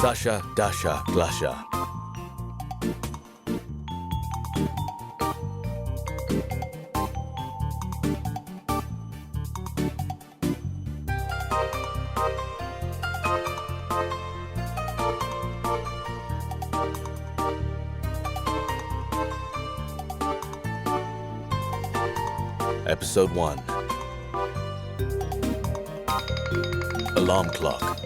Sasha, Dasha, Glasha. Episode 1. Alarm clock.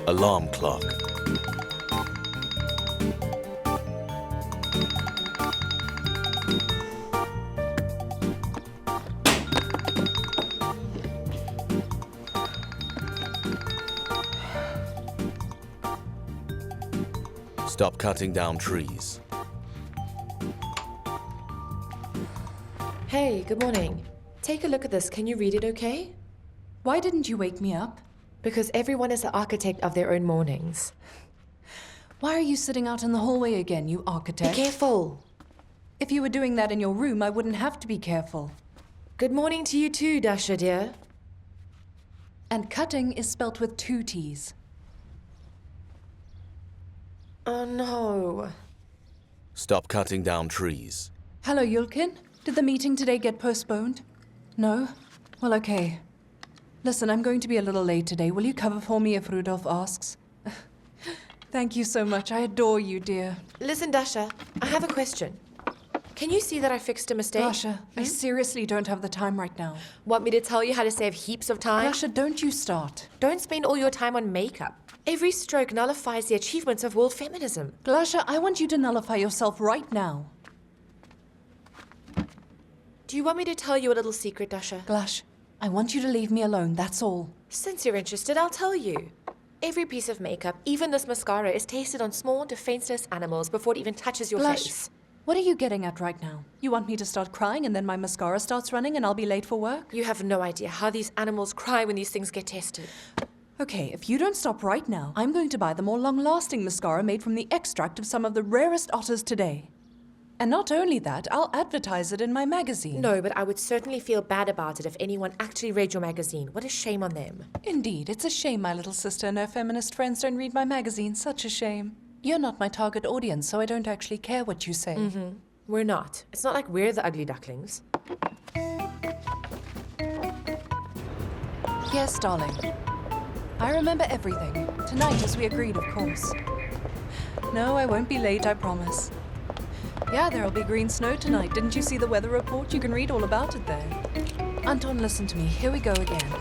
Alarm clock. Stop cutting down trees. Hey, good morning. Take a look at this. Can you read it okay? Why didn't you wake me up? Because everyone is the architect of their own mornings. Why are you sitting out in the hallway again, you Be architect? careful. If you were doing that in your room, I wouldn't have to be careful. Good morning to you too, Dasha dear. And cutting is spelt with 2 T's. Oh no. Stop cutting down trees. Hello, Yulkin. Did the meeting today get postponed? No? Well, okay. Listen, I'm going to be a little late today. Will you cover for me if Rudolph asks? Thank you so much. I adore you, dear. Listen, Dasha, I have a question. Can you see that I fixed a mistake? Glasha, I seriously don't have the time right now. Want me to tell you how to save heaps of time? Glasha, don't you start. Don't spend all your time on makeup. Every stroke nullifies the achievements of world feminism. Glasha, I want you to nullify yourself right now. Do you want me to tell you a little secret, Dasha? Glash, I want you to leave me alone, that's all. Since you're interested, I'll tell you. Every piece of makeup, even this mascara, is tasted on small, defenseless animals before it even touches your Glash, face. what are you getting at right now? You want me to start crying and then my mascara starts running and I'll be late for work? You have no idea how these animals cry when these things get tested. Okay, if you don't stop right now, I'm going to buy the more long-lasting mascara made from the extract of some of the rarest otters today. And not only that, I'll advertise it in my magazine. No, but I would certainly feel bad about it if anyone actually read your magazine. What a shame on them. Indeed, it's a shame my little sister and her feminist friends don't read my magazine. Such a shame. You're not my target audience, so I don't actually care what you say. We're not. It's not like we're the ugly ducklings. Yes, darling. I remember everything. Tonight, as we agreed, of course. No, I won't be late, I promise. Yeah, there'll be green snow tonight. Didn't you see the weather report? You can read all about it there. Anton, listen to me. Here we go again.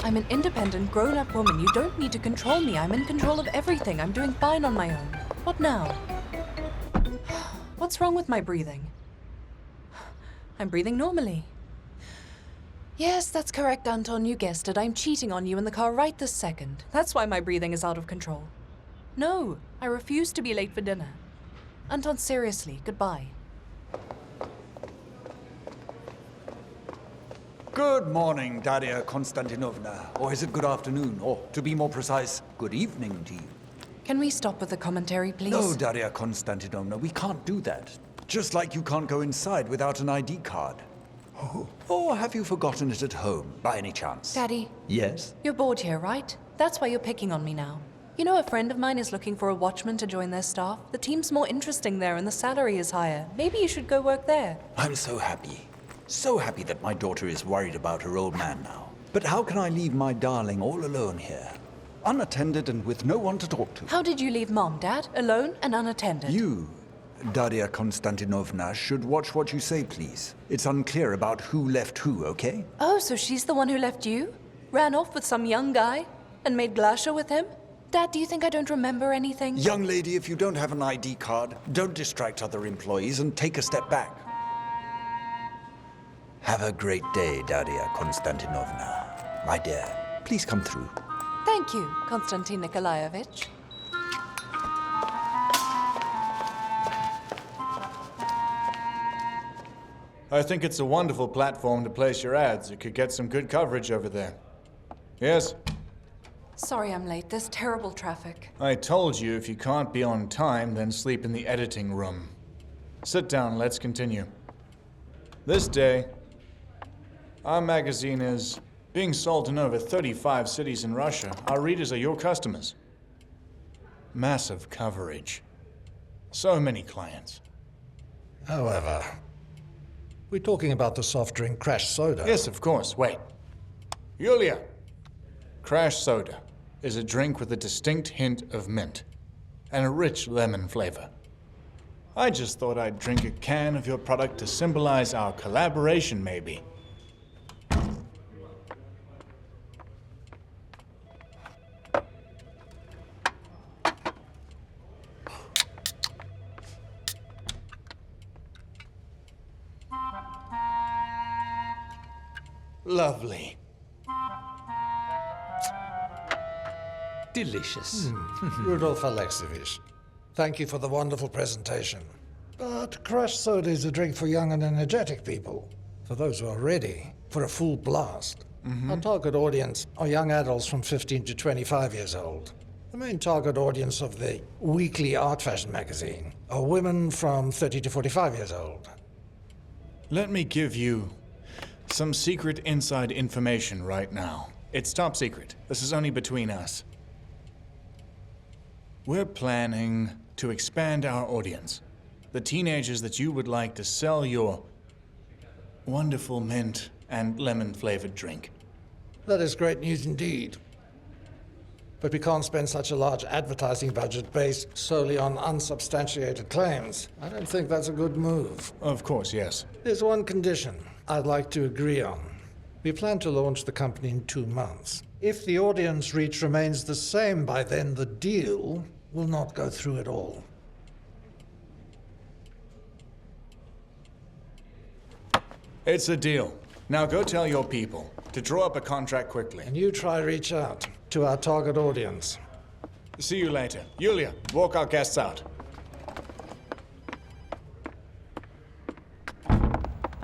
I'm an independent, grown-up woman. You don't need to control me. I'm in control of everything. I'm doing fine on my own. What now? What's wrong with my breathing? I'm breathing normally. Yes, that's correct, Anton. You guessed it. I'm cheating on you in the car right this second. That's why my breathing is out of control. No, I refuse to be late for dinner. Anton, seriously, goodbye. Good morning, Daria Konstantinovna. Or is it good afternoon? Or, to be more precise, good evening to you. Can we stop with the commentary, please? No, Daria Konstantinovna, we can't do that. Just like you can't go inside without an ID card. Or have you forgotten it at home, by any chance? Daddy, Yes? you're bored here, right? That's why you're picking on me now. You know, a friend of mine is looking for a watchman to join their staff. The team's more interesting there and the salary is higher. Maybe you should go work there. I'm so happy. So happy that my daughter is worried about her old man now. But how can I leave my darling all alone here? Unattended and with no one to talk to. How did you leave Mom, Dad? Alone and unattended? You, Daria Konstantinovna, should watch what you say, please. It's unclear about who left who, okay? Oh, so she's the one who left you? Ran off with some young guy? And made Glasha with him? Dad, do you think I don't remember anything? Young lady, if you don't have an ID card, don't distract other employees and take a step back. Have a great day, Daria Konstantinovna. My dear, please come through. Thank you, Konstantin Nikolaevich. I think it's a wonderful platform to place your ads. It could get some good coverage over there. Yes? Sorry I'm late. There's terrible traffic. I told you if you can't be on time, then sleep in the editing room. Sit down, let's continue. This day, Our magazine is being sold in over 35 cities in Russia. Our readers are your customers. Massive coverage. So many clients. However, we're talking about the soft drink Crash Soda. Yes, of course. Wait. Yulia! Crash Soda is a drink with a distinct hint of mint and a rich lemon flavor. I just thought I'd drink a can of your product to symbolize our collaboration, maybe. Lovely. Delicious. Rudolf Alexeyevich, thank you for the wonderful presentation. But Crash Soda is a drink for young and energetic people, for those who are ready for a full blast. Our target audience are young adults from 15 to 25 years old. The main target audience of the weekly art fashion magazine are women from 30 to 45 years old. Let me give you some secret inside information right now. It's top secret. This is only between us. We're planning to expand our audience. The teenagers that you would like to sell your wonderful mint and lemon-flavored drink. That is great news indeed. But we can't spend such a large advertising budget based solely on unsubstantiated claims. I don't think that's a good move. Of course, yes. There's one condition I'd like to agree on. We plan to launch the company in 2 months. If the audience reach remains the same by then, the deal will not go through at all. It's a deal. Now go tell your people to draw up a contract quickly. And you try reach out to our target audience. See you later. Yulia, walk our guests out.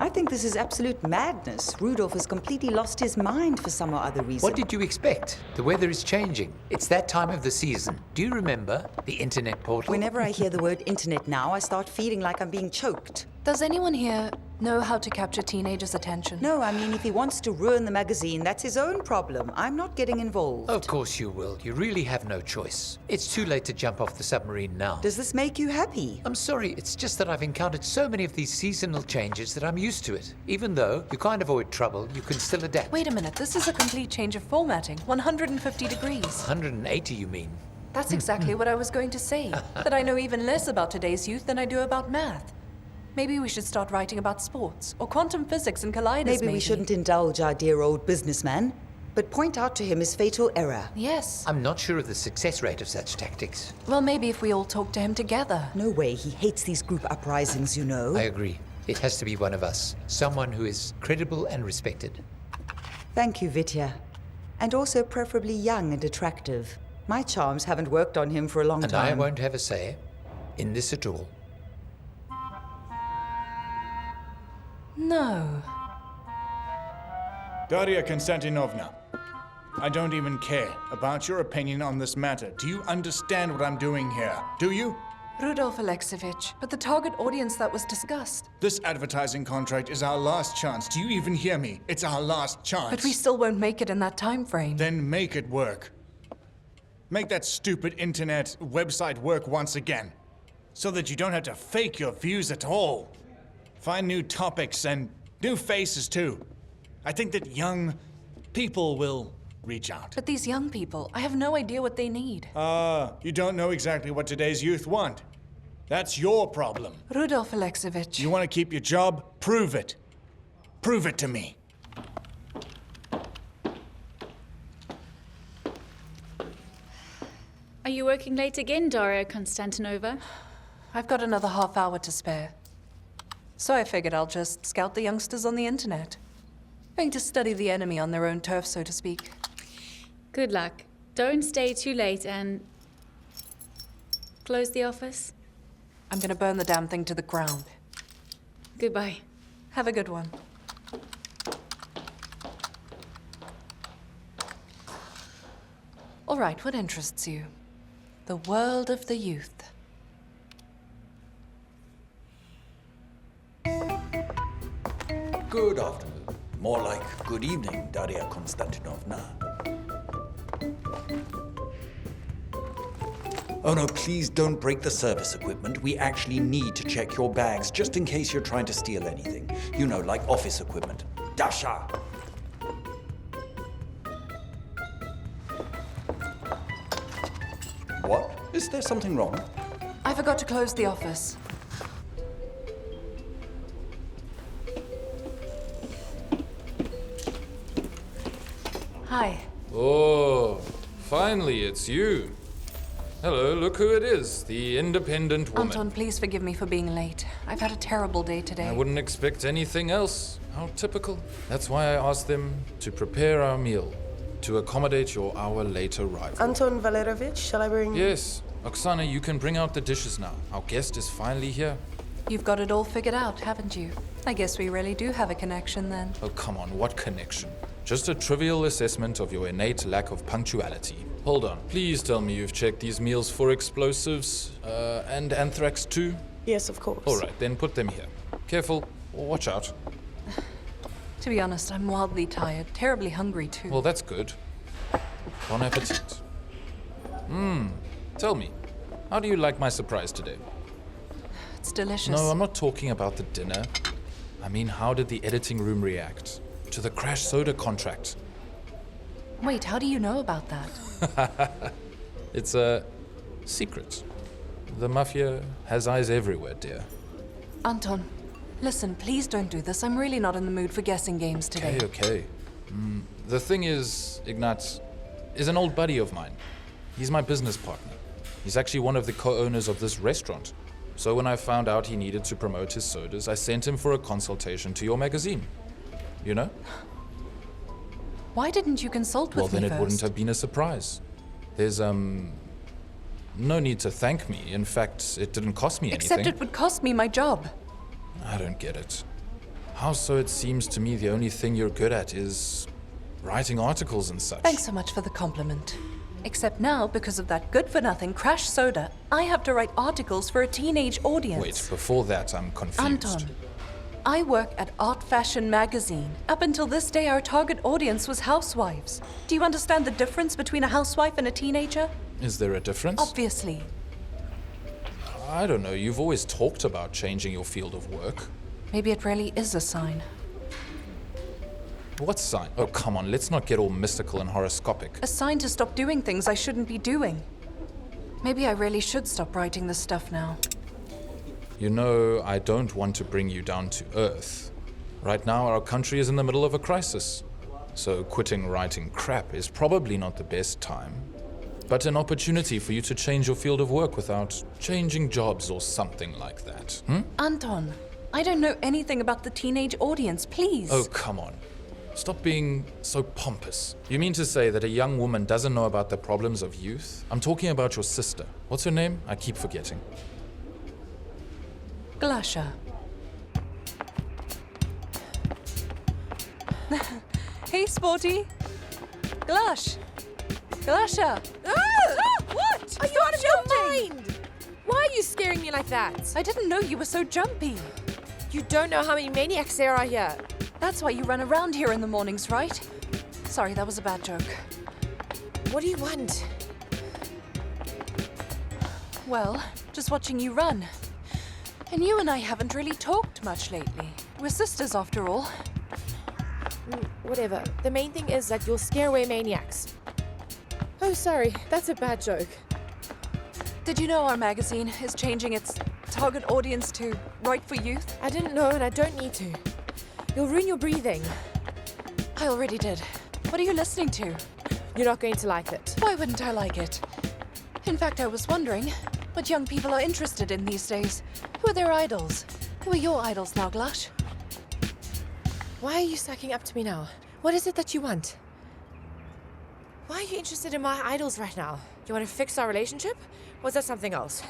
I think this is absolute madness. Rudolph has completely lost his mind for some or other reason. What did you expect? The weather is changing. It's that time of the season. Do you remember the internet portal? Whenever I hear the word internet now, I start feeling like I'm being choked. Does anyone here know how to capture teenagers' attention? No, I mean, if he wants to ruin the magazine, that's his own problem. I'm not getting involved. Of course you will. You really have no choice. It's too late to jump off the submarine now. Does this make you happy? I'm sorry, it's just that I've encountered so many of these seasonal changes that I'm used to it. Even though you can't avoid trouble, you can still adapt. Wait a minute, this is a complete change of formatting. 150 degrees. 180, you mean? That's exactly what I was going to say. That I know even less about today's youth than I do about math. Maybe we should start writing about sports, or quantum physics and colliders, Maybe we shouldn't indulge our dear old businessman, but point out to him his fatal error. Yes. I'm not sure of the success rate of such tactics. Well, maybe if we all talk to him together. No way, he hates these group uprisings, you know. I agree. It has to be one of us. Someone who is credible and respected. Thank you, Vitya. And also preferably young and attractive. My charms haven't worked on him for a long And time. I won't have a say in this at all. No. Daria Konstantinovna, I don't even care about your opinion on this matter. Do you understand what I'm doing here? Do you? Rudolf Alexeyevich, but the target audience that was discussed. This advertising contract is our last chance. Do you even hear me? It's our last chance. But we still won't make it in that time frame. Then make it work. Make that stupid internet website work once again, so that you don't have to fake your views at all. Find new topics and new faces too. I think that young people will reach out. But these young people, I have no idea what they need. You don't know exactly what today's youth want. That's your problem. Rudolf Alexeyevich. You want to keep your job? Prove it. Prove it to me. Are you working late again, Daria Konstantinova? I've got another half hour to spare. So I figured I'll just scout the youngsters on the internet. Going to study the enemy on their own turf, so to speak. Good luck. Don't stay too late and... close the office. I'm gonna burn the damn thing to the ground. Goodbye. Have a good one. All right, what interests you? The world of the youth. Good afternoon. More like good evening, Daria Konstantinovna. Oh no, please don't break the service equipment. We actually need to check your bags, just in case you're trying to steal anything. You know, like office equipment. Dasha! What? Is there something wrong? I forgot to close the office. Hi. Oh, finally it's you. Hello, look who it is, the independent woman. Anton, please forgive me for being late. I've had a terrible day today. I wouldn't expect anything else. How typical. That's why I asked them to prepare our meal, to accommodate your hour late arrival. Anton Valerovich, shall I bring... Yes. Oksana, you can bring out the dishes now. Our guest is finally here. You've got it all figured out, haven't you? I guess we really do have a connection then. Oh, come on, what connection? Just a trivial assessment of your innate lack of punctuality. Hold on, please tell me you've checked these meals for explosives, and anthrax too? Yes, of course. All right, then put them here. Careful, watch out. To be honest, I'm wildly tired, terribly hungry too. Well, that's good. Bon appetit. Tell me, how do you like my surprise today? It's delicious. No, I'm not talking about the dinner. I mean, how did the editing room react to the Crash Soda contract? Wait, how do you know about that? It's a secret. The Mafia has eyes everywhere, dear. Anton, listen, please don't do this. I'm really not in the mood for guessing games today. Okay. The thing is, Ignat is an old buddy of mine. He's my business partner. He's actually one of the co-owners of this restaurant. So when I found out he needed to promote his sodas, I sent him for a consultation to your magazine. You know? Why didn't you consult with me Well, then it first? wouldn't have been a surprise. There's, no need to thank me. In fact, it didn't cost me anything. Except it would cost me my job. I don't get it. How so it seems to me the only thing you're good at is writing articles and such. Thanks so much for the compliment. Except now, because of that good-for-nothing Crash Soda, I have to write articles for a teenage audience. Wait, before that, I'm confused. Anton, I work at Art Fashion magazine. Up until this day, our target audience was housewives. Do you understand the difference between a housewife and a teenager? Is there a difference? Obviously. I don't know. You've always talked about changing your field of work. Maybe it really is a sign. What sign? Oh, come on. Let's not get all mystical and horoscopic. A sign to stop doing things I shouldn't be doing. Maybe I really should stop writing this stuff now. You know, I don't want to bring you down to earth. Right now, our country is in the middle of a crisis. So quitting writing crap is probably not the best time. But an opportunity for you to change your field of work without changing jobs or something like that. Anton, I don't know anything about the teenage audience, please. Oh, come on. Stop being so pompous. You mean to say that a young woman doesn't know about the problems of youth? I'm talking about your sister. What's her name? I keep forgetting. Glasha. Hey, Sporty. Glash. Glasha. What? Are you out of your mind? Why are you scaring me like that? I didn't know you were so jumpy. You don't know how many maniacs there are here. That's why you run around here in the mornings, right? Sorry, that was a bad joke. What do you want? Well, just watching you run. And you and I haven't really talked much lately. We're sisters, after all. Whatever. The main thing is that you'll scare away maniacs. Oh, sorry. That's a bad joke. Did you know our magazine is changing its target audience to Right for Youth? I didn't know, and I don't need to. You'll ruin your breathing. I already did. What are you listening to? You're not going to like it. Why wouldn't I like it? In fact, I was wondering what young people are interested in these days. Who are their idols? Who are your idols now, Glash? Why are you sucking up to me now? What is it that you want? Why are you interested in my idols right now? You want to fix our relationship? Or is that something else?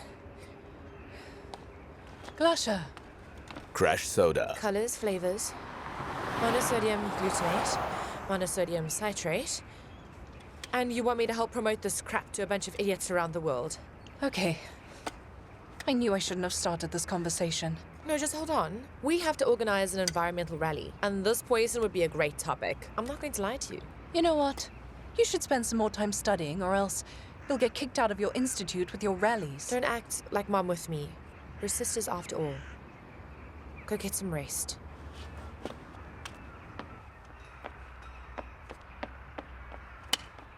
Glasha. Crash Soda. Colors, flavors, monosodium glutamate, monosodium citrate, and you want me to help promote this crap to a bunch of idiots around the world. Okay. I knew I shouldn't have started this conversation. No, just hold on. We have to organize an environmental rally, and this poison would be a great topic. I'm not going to lie to you. You know what? You should spend some more time studying, or else you'll get kicked out of your institute with your rallies. Don't act like Mom with me. We're sisters after all. Go get some rest.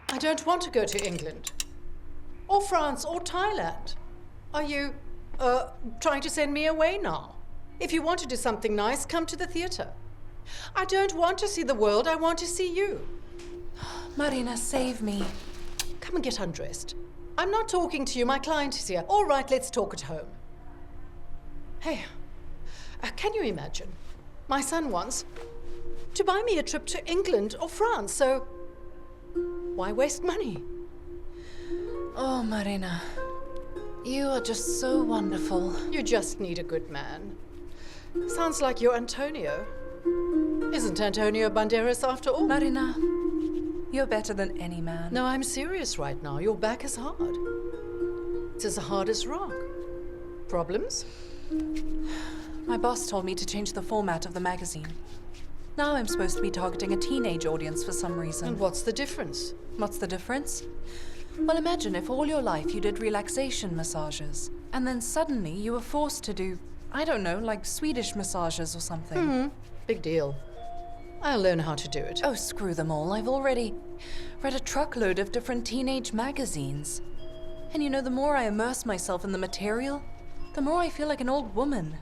I don't want to go to England. Or France or Thailand. Are you, trying to send me away now? If you want to do something nice, come to the theatre. I don't want to see the world, I want to see you. Marina, save me. Come and get undressed. I'm not talking to you, my client is here. All right, let's talk at home. Hey, can you imagine? My son wants to buy me a trip to England or France, so why waste money? Oh, Marina. You are just so wonderful. You just need a good man. Sounds like you're Antonio. Isn't Antonio Banderas after all? Marina, you're better than any man. No, I'm serious right now. Your back is hard. It's as hard as rock. Problems? My boss told me to change the format of the magazine. Now I'm supposed to be targeting a teenage audience for some reason. And what's the difference? What's the difference? Well, imagine if all your life you did relaxation massages, and then suddenly you were forced to do, I don't know, like Swedish massages or something. Big deal. I'll learn how to do it. Oh, screw them all. I've already read a truckload of different teenage magazines. And you know, the more I immerse myself in the material, the more I feel like an old woman.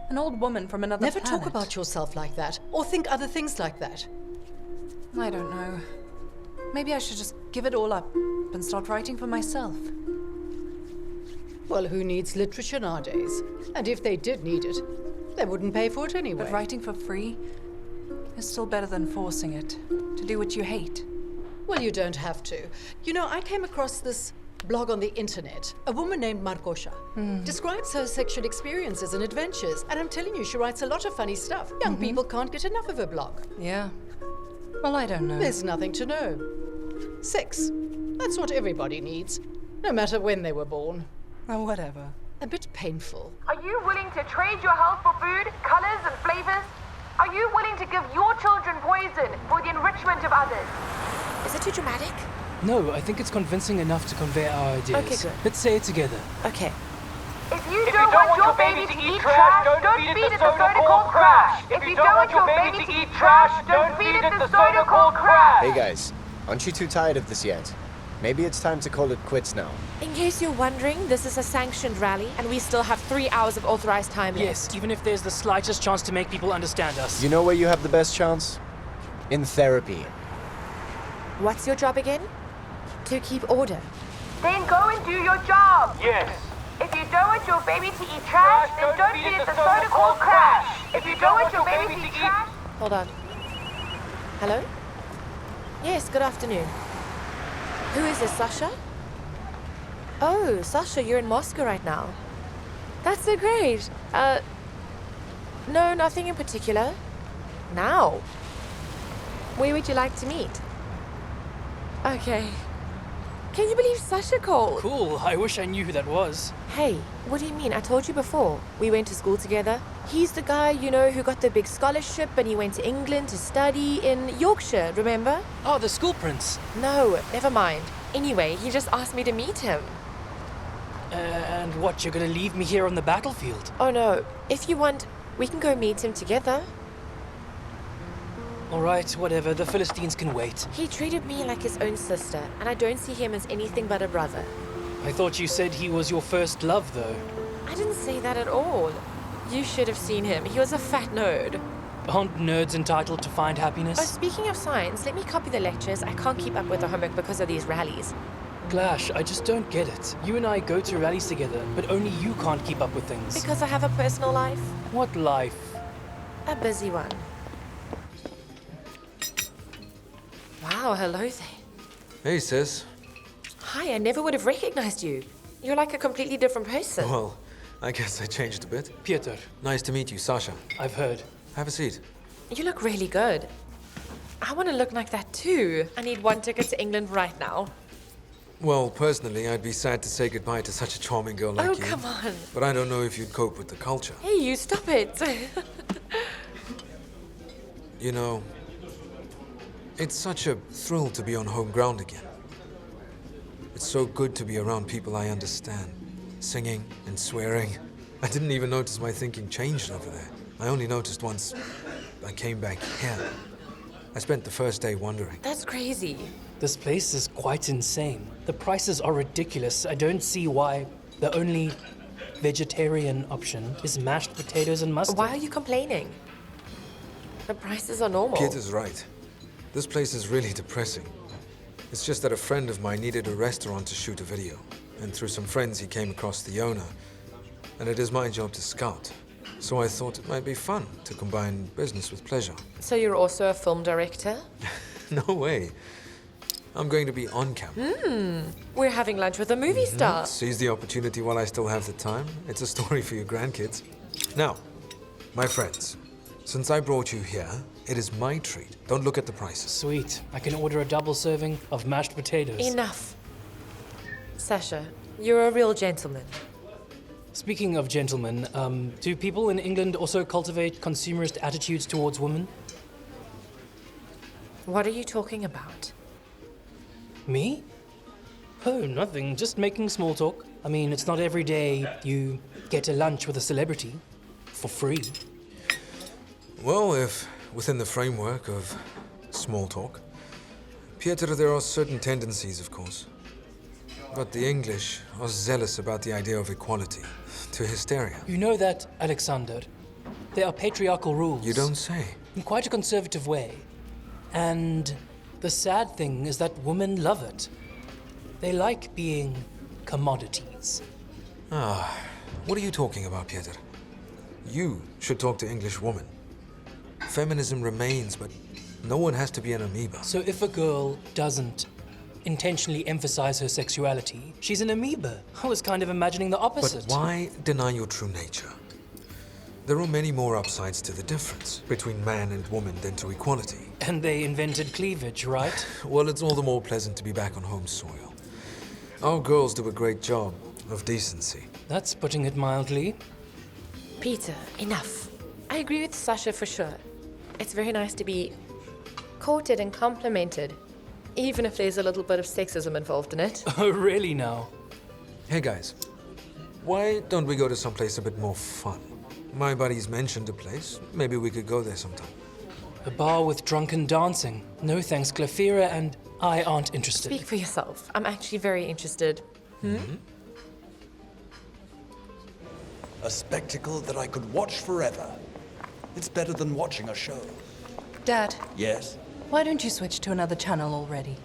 An old woman from another Never planet. talk about yourself like that, or think other things like that. I don't know. Maybe I should just give it all up and start writing for myself. Well, who needs literature nowadays? And if they did need it, they wouldn't pay for it anyway. But writing for free is still better than forcing it to do what you hate. Well, you don't have to. You know, I came across this blog on the internet. A woman named Marosa describes her sexual experiences and adventures, and I'm telling you, she writes a lot of funny stuff. Young people can't get enough of her blog. Yeah. Well, I don't know. There's nothing to know. Sex. That's what everybody needs, no matter when they were born. Oh, whatever. A bit painful. Are you willing to trade your health for food, colors, and flavors? Are you willing to give your children poison for the enrichment of others? Is it too dramatic? No, I think it's convincing enough to convey our ideas. Okay, good. Let's say it together. Okay. If you don't want your baby to eat trash, don't feed it the soda called Crash. If you don't want your baby to eat trash, don't feed it the soda called Crash. Hey guys, aren't you too tired of this yet? Maybe it's time to call it quits now. In case you're wondering, this is a sanctioned rally, and we still have 3 hours of authorized time left. Yes, even if there's the slightest chance to make people understand us. You know where you have the best chance? In therapy. What's your job again? To keep order. Then go and do your job. Yes. If you don't want your baby to eat trash, then don't feed it the soda called Crash. If you don't want your baby to eat trash... Hold on. Hello? Yes, good afternoon. Who is this, Sasha? Oh, Sasha, you're in Moscow right now. That's so great. No, nothing in particular. Now? Where would you like to meet? Okay. Can you believe Sasha called? Cool, I wish I knew who that was. Hey, what do you mean? I told you before. We went to school together. He's the guy, you know, who got the big scholarship and he went to England to study in Yorkshire, remember? Oh, the school prince. No, never mind. Anyway, he just asked me to meet him. And what, you're gonna leave me here on the battlefield? Oh no, if you want, we can go meet him together. All right, whatever, the Philistines can wait. He treated me like his own sister, and I don't see him as anything but a brother. I thought you said he was your first love, though. I didn't say that at all. You should have seen him. He was a fat nerd. Aren't nerds entitled to find happiness? Oh, speaking of science, let me copy the lectures. I can't keep up with the homework because of these rallies. Glash, I just don't get it. You and I go to rallies together, but only you can't keep up with things. Because I have a personal life. What life? A busy one. Wow, hello there. Hey, sis. Hi, I never would have recognized you. You're like a completely different person. Well, I guess I changed a bit. Piotr. Nice to meet you, Sasha. I've heard. Have a seat. You look really good. I want to look like that too. I need 1 ticket to England right now. Well, personally, I'd be sad to say goodbye to such a charming girl like Oh, you. come on. But I don't know if you'd cope with the culture. Hey, you stop it. You know, it's such a thrill to be on home ground again. It's so good to be around people I understand, singing and swearing. I didn't even notice my thinking changed over there. I only noticed once I came back here. I spent the first day wondering. That's crazy. This place is quite insane. The prices are ridiculous. I don't see why the only vegetarian option is mashed potatoes and mustard. Why are you complaining? The prices are normal. Pieter's right. This place is really depressing. It's just that a friend of mine needed a restaurant to shoot a video. And through some friends he came across the owner. And it is my job to scout. So I thought it might be fun to combine business with pleasure. So you're also a film director? No way. I'm going to be on camera. We're having lunch with a movie star. Seize the opportunity while I still have the time. It's a story for your grandkids. Now, my friends, since I brought you here, it is my treat. Don't look at the prices. Sweet. I can order a double serving of mashed potatoes. Enough. Sasha, you're a real gentleman. Speaking of gentlemen, do people in England also cultivate consumerist attitudes towards women? What are you talking about? Me? Oh, nothing. Just making small talk. I mean, it's not every day you get a lunch with a celebrity for free. Well, if within the framework of small talk. Pieter, there are certain tendencies, of course. But the English are zealous about the idea of equality, to hysteria. You know that, Alexander. There are patriarchal rules. You don't say. In quite a conservative way. And the sad thing is that women love it. They like being commodities. What are you talking about, Pieter? You should talk to English women. Feminism remains, but no one has to be an amoeba. So if a girl doesn't intentionally emphasize her sexuality, she's an amoeba. I was kind of imagining the opposite. But why deny your true nature? There are many more upsides to the difference between man and woman than to equality. And they invented cleavage, right? Well, it's all the more pleasant to be back on home soil. Our girls do a great job of decency. That's putting it mildly. Peter, enough. I agree with Sasha for sure. It's very nice to be courted and complimented, even if there's a little bit of sexism involved in it. Oh, really now? Hey guys, why don't we go to someplace a bit more fun? My buddies mentioned a place. Maybe we could go there sometime. A bar with drunken dancing. No thanks, Clefira and I aren't interested. Speak for yourself. I'm actually very interested. A spectacle that I could watch forever. It's better than watching a show. Dad, Yes? why don't you switch to another channel already?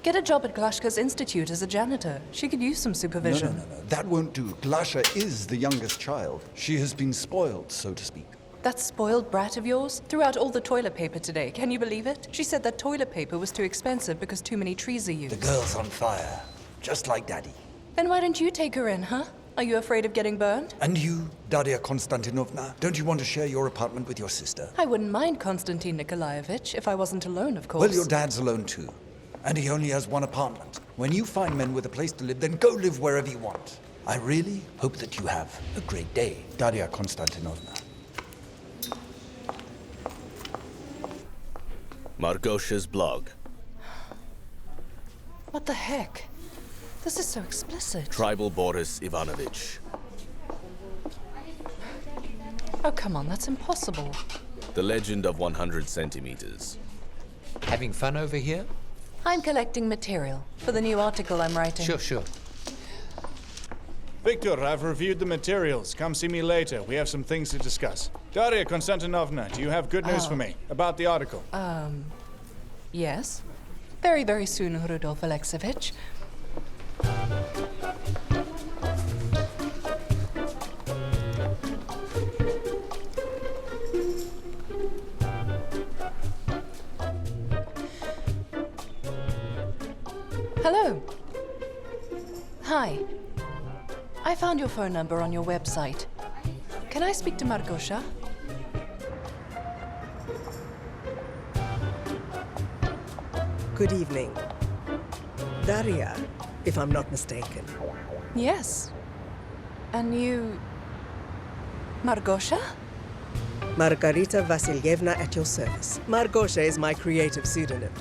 Get a job at Glasha's Institute as a janitor. She could use some supervision. No. That won't do. Glasha is the youngest child. She has been spoiled, so to speak. That spoiled brat of yours threw out all the toilet paper today. Can you believe it? She said that toilet paper was too expensive because too many trees are used. The girl's on fire, just like Daddy. Then why don't you take her in, huh? Are you afraid of getting burned? And you, Daria Konstantinovna, don't you want to share your apartment with your sister? I wouldn't mind Konstantin Nikolaevich if I wasn't alone, of course. Well, your dad's alone too. And he only has one apartment. When you find men with a place to live, then go live wherever you want. I really hope that you have a great day, Daria Konstantinovna. Margosha's blog. What the heck? This is so explicit. Tribal Boris Ivanovich. Oh, come on, that's impossible. The legend of 100 centimeters. Having fun over here? I'm collecting material for the new article I'm writing. Sure. Victor, I've reviewed the materials. Come see me later. We have some things to discuss. Daria Konstantinovna, do you have good news for me about the article? Yes. Very, very soon, Rudolf Alexeyevich. Hello. Hi. I found your phone number on your website. Can I speak to Margosha? Good evening. Daria, if I'm not mistaken. Yes. And you... Margosha? Margarita Vasilyevna at your service. Margosha is my creative pseudonym.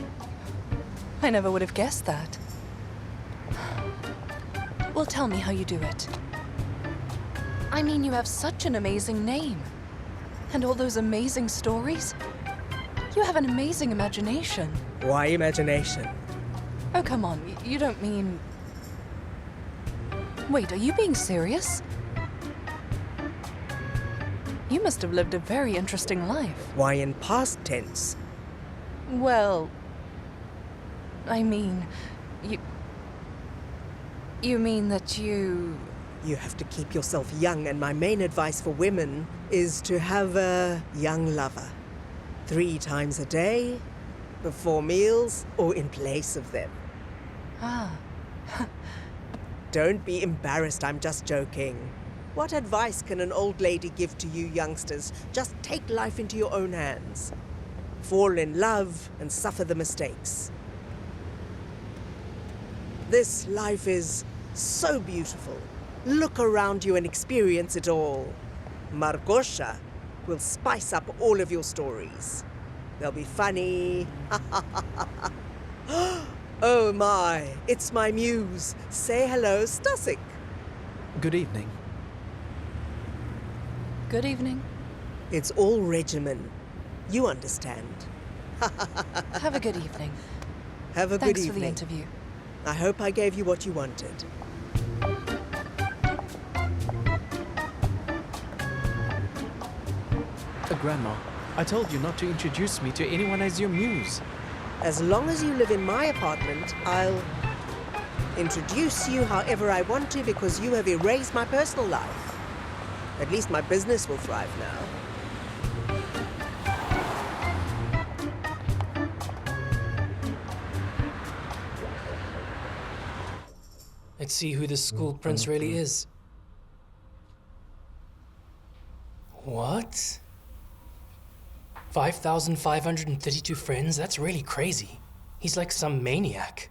I never would have guessed that. Well, tell me how you do it. I mean, you have such an amazing name. And all those amazing stories. You have an amazing imagination. Why imagination? Oh, come on. You don't mean... Wait, are you being serious? You must have lived a very interesting life. Why in past tense? Well... I mean... You mean that you... You have to keep yourself young, and my main advice for women is to have a young lover. 3 times a day, before meals, or in place of them. Ah. Don't be embarrassed, I'm just joking. What advice can an old lady give to you youngsters? Just take life into your own hands. Fall in love and suffer the mistakes. This life is so beautiful. Look around you and experience it all. Margosha will spice up all of your stories. They'll be funny. Oh my, it's my muse. Say hello, Stasik. Good evening. Good evening. It's all regimen. You understand. Have a good evening. Have a good Thanks evening. for the interview. I hope I gave you what you wanted. Grandma, I told you not to introduce me to anyone as your muse. As long as you live in my apartment, I'll introduce you however I want to because you have erased my personal life. At least my business will thrive now. Let's see who this school prince really is. What? 5,532 friends? That's really crazy. He's like some maniac.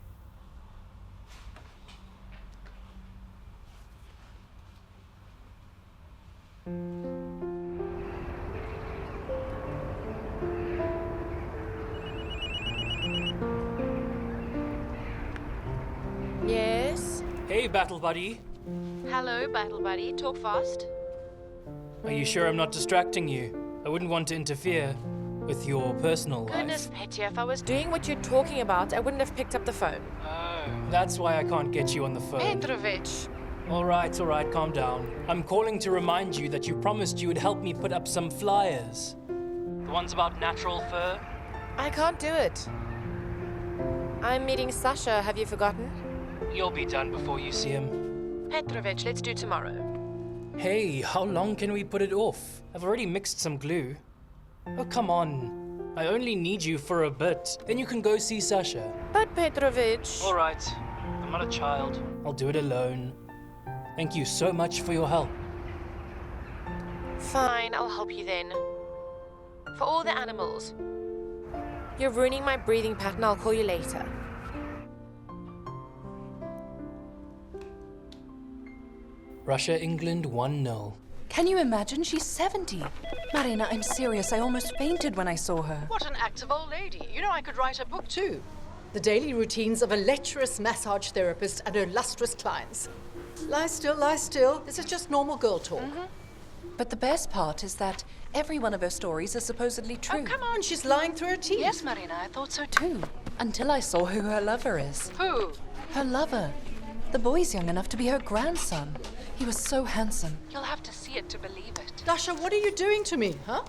Yes? Hey, battle buddy. Hello, battle buddy. Talk fast. Are you sure I'm not distracting you? I wouldn't want to interfere with your personal life. Goodness, Petya, if I was doing what you're talking about, I wouldn't have picked up the phone. Oh, that's why I can't get you on the phone. Petrovich! All right, calm down. I'm calling to remind you that you promised you would help me put up some flyers. The ones about natural fur? I can't do it. I'm meeting Sasha, have you forgotten? You'll be done before you see him. Petrovich, let's do tomorrow. Hey, how long can we put it off? I've already mixed some glue. Oh, come on. I only need you for a bit. Then you can go see Sasha. But Petrovich... All right. I'm not a child. I'll do it alone. Thank you so much for your help. Fine, I'll help you then. For all the animals. You're ruining my breathing pattern, I'll call you later. Russia, England 1-0. Can you imagine? She's 70. Marina, I'm serious. I almost fainted when I saw her. What an active old lady. You know, I could write a book too. The daily routines of a lecherous massage therapist and her lustrous clients. Lie still, lie still. This is just normal girl talk. But the best part is that every one of her stories is supposedly true. Oh, come on, she's lying through her teeth. Yes, Marina, I thought so too. Until I saw who her lover is. Who? Her lover. The boy's young enough to be her grandson. He was so handsome. You'll have to see it to believe it. Dasha, what are you doing to me, huh?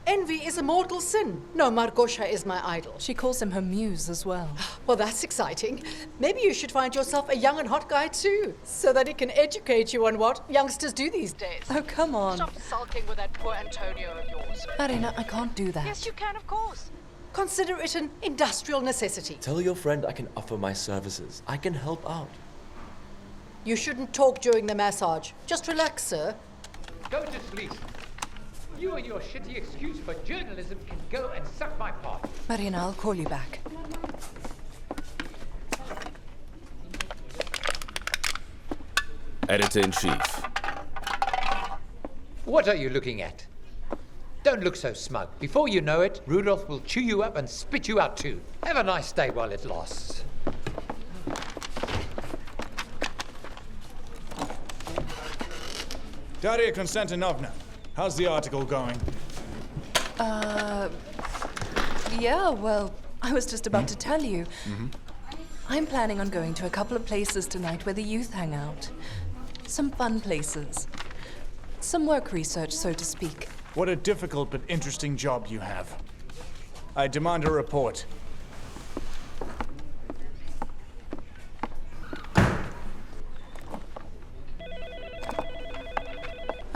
Envy is a mortal sin. No, Margosha is my idol. She calls him her muse as well. Well, that's exciting. Maybe you should find yourself a young and hot guy too, so that he can educate you on what youngsters do these days. Oh, come on. Stop sulking with that poor Antonio of yours. Marina, I can't do that. Yes, you can, of course. Consider it an industrial necessity. Tell your friend I can offer my services. I can help out. You shouldn't talk during the massage. Just relax, sir. Go to sleep. You and your shitty excuse for journalism can go and suck my part. Marina, I'll call you back. Editor-in-Chief. What are you looking at? Don't look so smug. Before you know it, Rudolph will chew you up and spit you out too. Have a nice day while it lasts. Daria Konstantinovna, how's the article going? Yeah, well, I was just about to tell you. I'm planning on going to a couple of places tonight where the youth hang out. Some fun places. Some work research, so to speak. What a difficult but interesting job you have. I demand a report.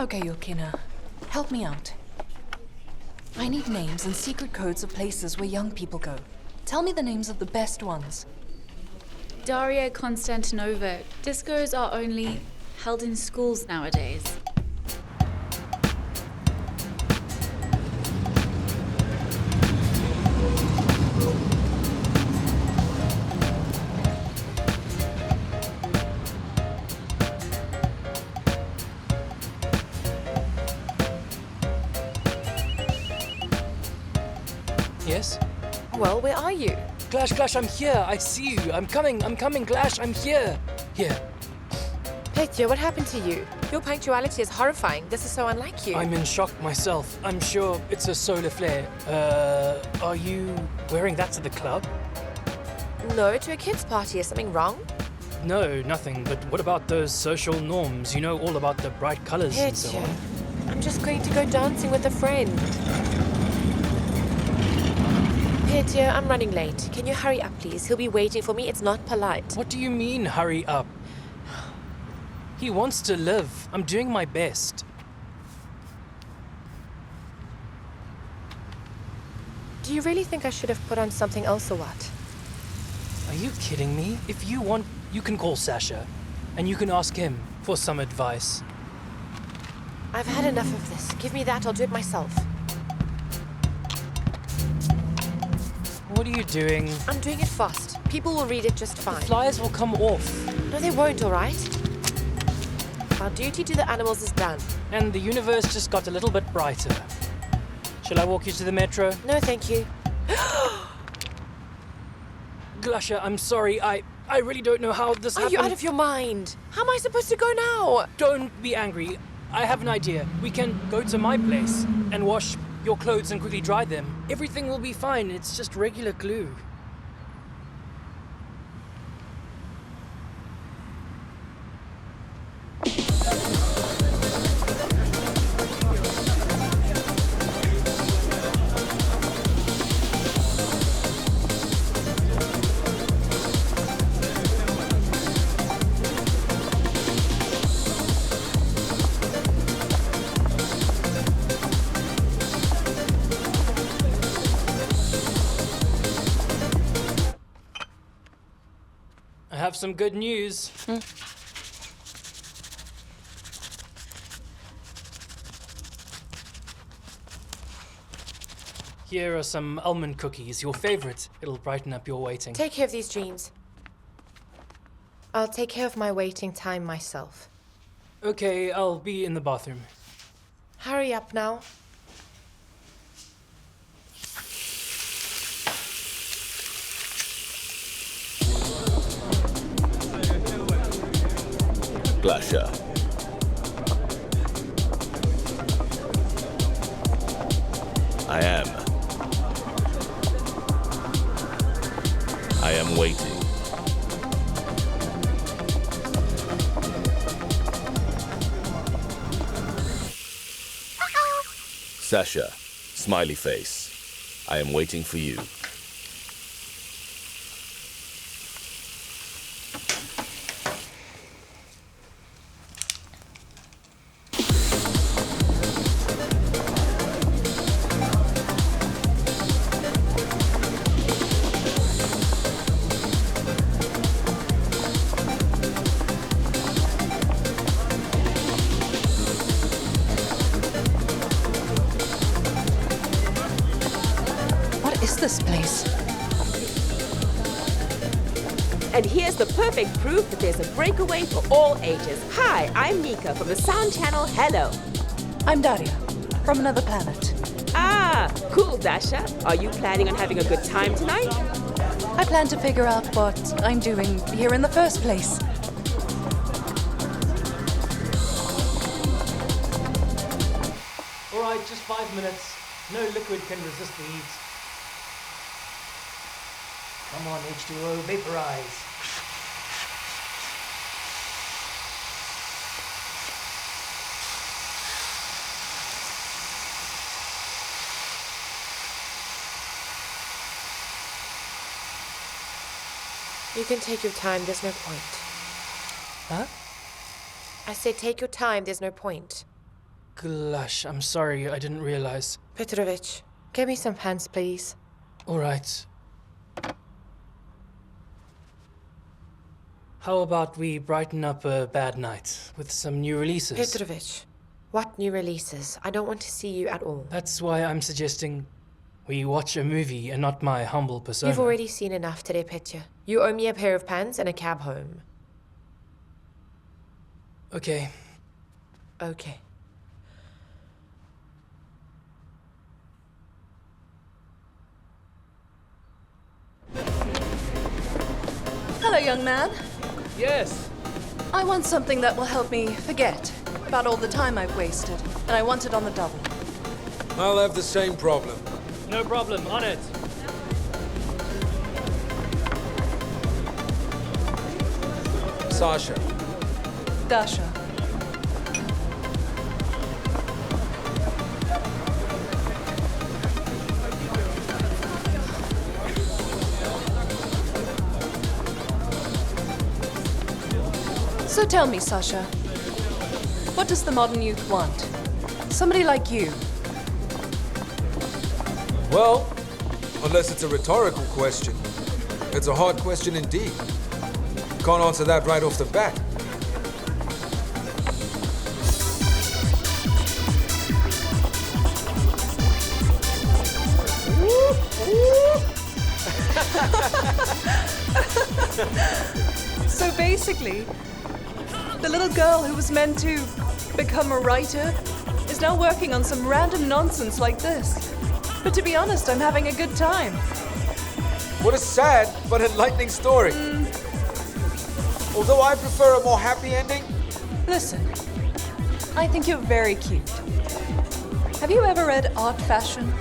Okay, Yulkina. Help me out. I need names and secret codes of places where young people go. Tell me the names of the best ones. Daria Konstantinova. Discos are only held in schools nowadays. Yes? Well, where are you? Glash, I'm here. I see you. I'm coming, Glash, I'm here. Here. Petya, what happened to you? Your punctuality is horrifying. This is so unlike you. I'm in shock myself. I'm sure it's a solar flare. Are you wearing that to the club? No, to a kid's party. Is something wrong? No, nothing. But what about those social norms? You know all about the bright colors and so Petya, on. I'm just going to go dancing with a friend. Petya, I'm running late. Can you hurry up, please? He'll be waiting for me. It's not polite. What do you mean, hurry up? He wants to live. I'm doing my best. Do you really think I should have put on something else or what? Are you kidding me? If you want, you can call Sasha. And you can ask him for some advice. I've had enough of this. Give me that. I'll do it myself. What are you doing? I'm doing it fast. People will read it just fine. The flyers will come off. No, they won't, all right? Our duty to the animals is done. And the universe just got a little bit brighter. Shall I walk you to the metro? No, thank you. Glasha, I'm sorry. I really don't know how this happened. Are you out of your mind? How am I supposed to go now? Don't be angry. I have an idea. We can go to my place and wash your clothes and quickly dry them. Everything will be fine. It's just regular glue. I have some good news. Here are some almond cookies, your favorite. It'll brighten up your waiting. Take care of these dreams. I'll take care of my waiting time myself. Okay, I'll be in the bathroom. Hurry up now. Glasha. I am waiting. Sasha, smiley face. I am waiting for you. What is this place? And here's the perfect proof that there's a breakaway for all ages. Hi, I'm Mika from the Sound Channel. Hello. I'm Daria, from another planet. Ah, cool, Dasha. Are you planning on having a good time tonight? I plan to figure out what I'm doing here in the first place. All right, just 5 minutes. No liquid can resist the heat. Come on, H2O, vaporize. You can take your time, there's no point. Huh? I said take your time, there's no point. Glasha, I'm sorry, I didn't realize. Petrovich, get me some pants, please. All right. How about we brighten up a bad night with some new releases? Petrovich, what new releases? I don't want to see you at all. That's why I'm suggesting we watch a movie and not my humble persona. You've already seen enough today, Petya. You owe me a pair of pants and a cab home. Okay. Okay. Hello, young man. Yes. I want something that will help me forget about all the time I've wasted, and I want it on the double. I'll have the same problem. No problem, on it. Sasha. Dasha. So tell me, Sasha, what does the modern youth want? Somebody like you. Well, unless it's a rhetorical question. It's a hard question indeed. Can't answer that right off the bat. So basically, the little girl who was meant to become a writer is now working on some random nonsense like this. But to be honest, I'm having a good time. What a sad but enlightening story. Although I prefer a more happy ending. Listen, I think you're very cute. Have you ever read Art Fashion?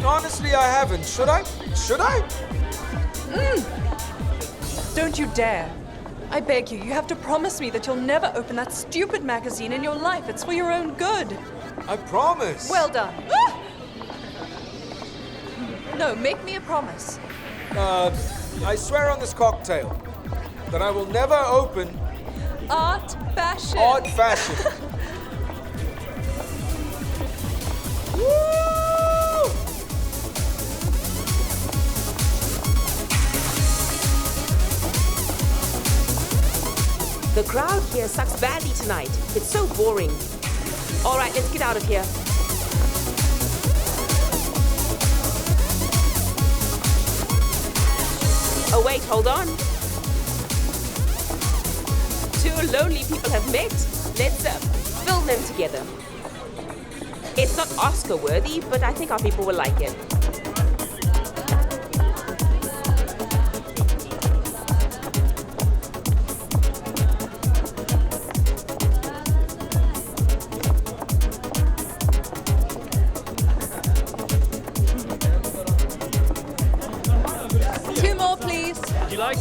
Honestly, I haven't. Should I? Should I? Don't you dare. I beg you, you have to promise me that you'll never open that stupid magazine in your life. It's for your own good. I promise. Well done. No, make me a promise. I swear on this cocktail that I will never open Art Fashion. Art Fashion. The crowd here sucks badly tonight. It's so boring. All right, let's get out of here. Oh wait, hold on. Two lonely people have met. Let's film them together. It's not Oscar worthy, but I think our people will like it.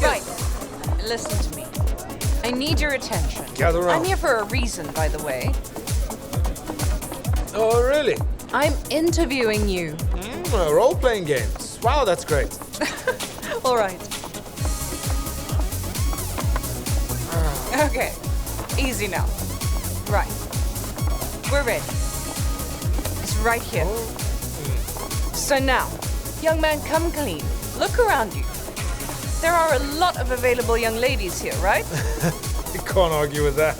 Right. Listen to me. I need your attention. Gather round. I'm here for a reason, by the way. Oh, really? I'm interviewing you. Role-playing games. Wow, that's great. All right. Okay. Easy now. Right. We're ready. It's right here. So now, young man, come clean. Look around you. There are a lot of available young ladies here, right? You can't argue with that.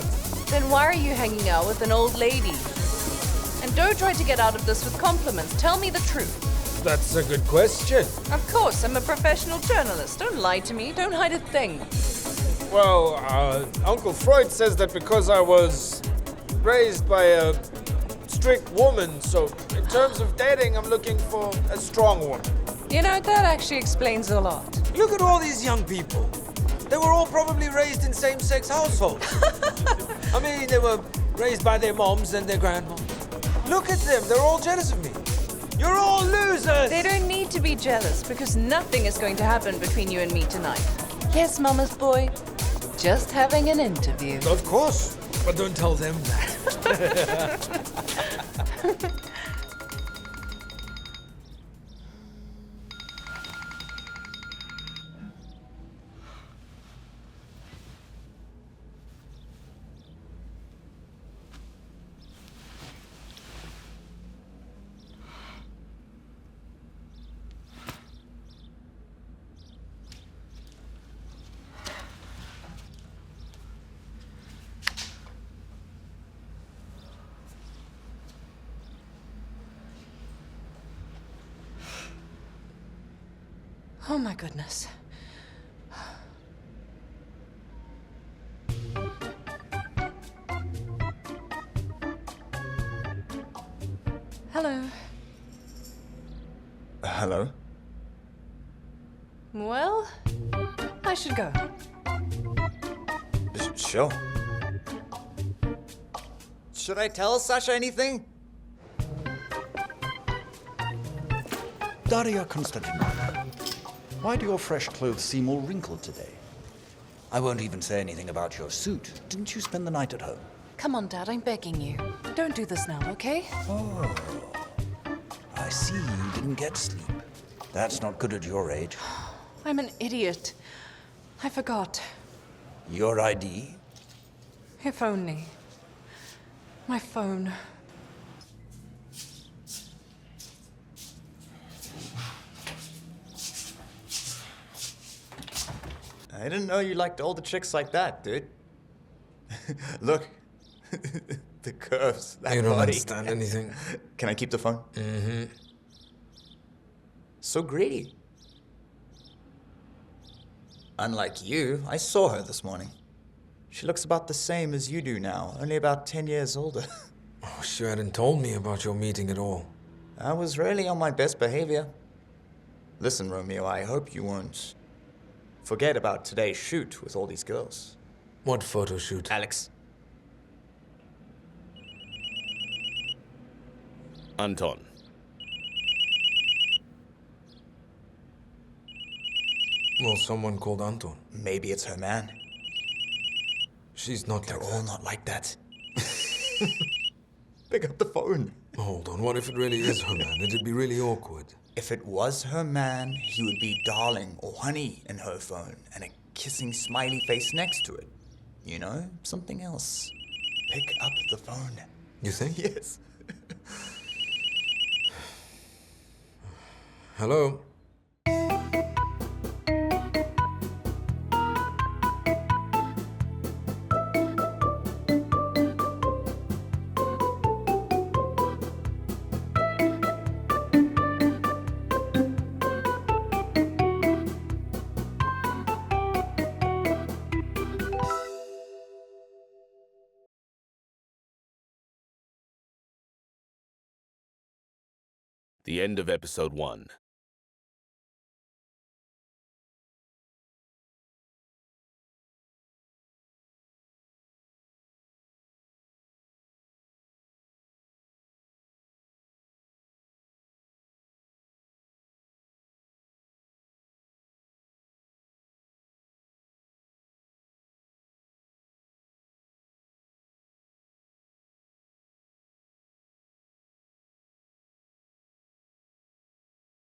Then why are you hanging out with an old lady? And don't try to get out of this with compliments. Tell me the truth. that's a good question. Of course, I'm a professional journalist. Don't lie to me. Don't hide a thing. Well, Uncle Freud says that because I was raised by a strict woman, so in terms of dating, I'm looking for a strong woman. You know, that actually explains a lot. Look at all these young people. They were all probably raised in same-sex households. I mean, they were raised by their moms and their grandmoms. Look at them. They're all jealous of me. You're all losers! They don't need to be jealous because nothing is going to happen between you and me tonight. Yes, Mama's boy. Just having an interview. Of course, but don't tell them that. Oh my goodness. Hello. Hello? Well, I should go. Sure. Should I tell Sasha anything? Daria Konstantinovna, why do your fresh clothes seem all wrinkled today? I won't even say anything about your suit. Didn't you spend the night at home? Come on, Dad, I'm begging you. Don't do this now, okay? Oh, I see you didn't get sleep. That's not good at your age. I'm an idiot. I forgot. Your ID? If only. My phone. I didn't know you liked older chicks like that, dude. Look. The curves, that You don't body. understand anything. Can I keep the phone? Mm-hmm. So greedy. Unlike you, I saw her this morning. She looks about the same as you do now, only about 10 years older. Oh, she hadn't told me about your meeting at all. I was really on my best behavior. Listen, Romeo, I hope you won't forget about today's shoot with all these girls. What photo shoot? Alex. Anton. Well, someone called Anton. Maybe it's her man. She's not They're like all that. not like that. Pick up the phone. Hold on, what if it really is her man? It'd be really awkward. If it was her man, he would be darling or honey in her phone and a kissing smiley face next to it. You know, something else. Pick up the phone. You think? Yes. Hello? The end of episode 1.